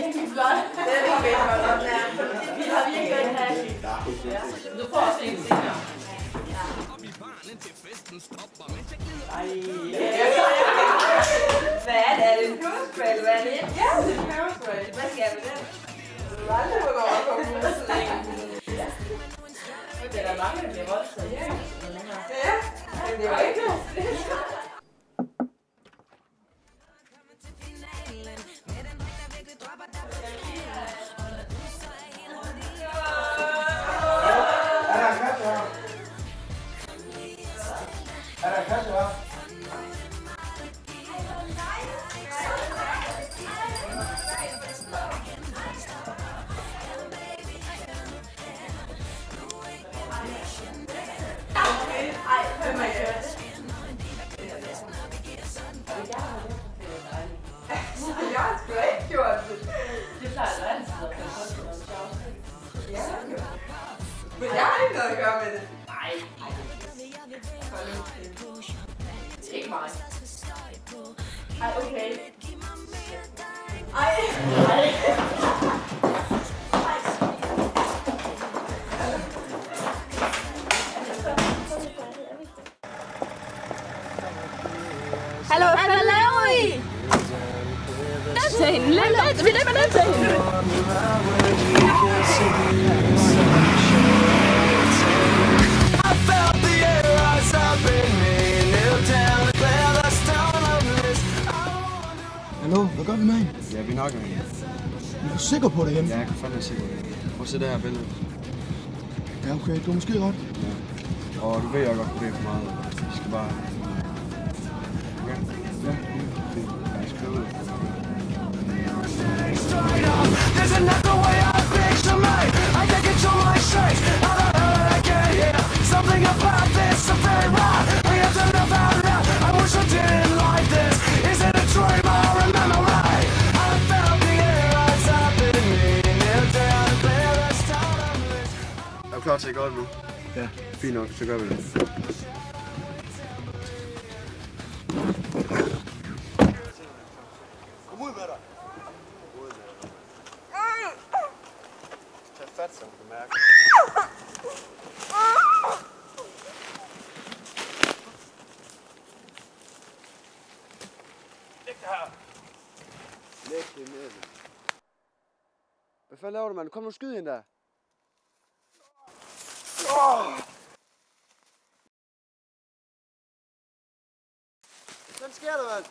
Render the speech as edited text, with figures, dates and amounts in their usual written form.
virkelig flot. Det er virkelig flot. Vi har virkelig den her. Du får også en senere. Ej. Hvad er det? Er det en peberspray? Hvad er det? Ja, det er en peberspray. Hvad skal jeg med den? Du er aldrig på at komme ud så længe. Det er der mange, der bliver voldtaget. Ja, men det var ikke noget. Er der kasse her? Jeg har sgu ikke gjort det. Det plejer du altid at gøre. Ja, men jeg har ikke noget at gøre med det. Nej. Ikke mig. Ej, okay. Ej. Hallo, hvad laver I? Ned til hende, vi løber ned til hende. Hallo, hvad gør vi med hende? Ja, vi nok med hende. Er du sikker på det hjemme? Ja, jeg kan fandme sikker på det. Prøv at se det her billede. Ja, okay, du er måske ret. Ja. Og du ved jo godt, det er for meget. Vi skal bare... Okay? Ja, jeg skal ud. There's another way I think to me. I can't control my strength. How the hell did I get here? Something about this is very wrong. I have to live out loud. I wish I didn't like this. Is it a dream or a memory? I felt the air rise up in me. Kneel down and clear the start of this. Er du klar til at gå nu? Ja. Fint nok, så gør vi det. Kom ud med dig. Tag fat, som du mærker. Læg det her. Læg det ned. Hvad fanden laver du, mand? Kom nu, skyd hende der. Hvad sker der, mand?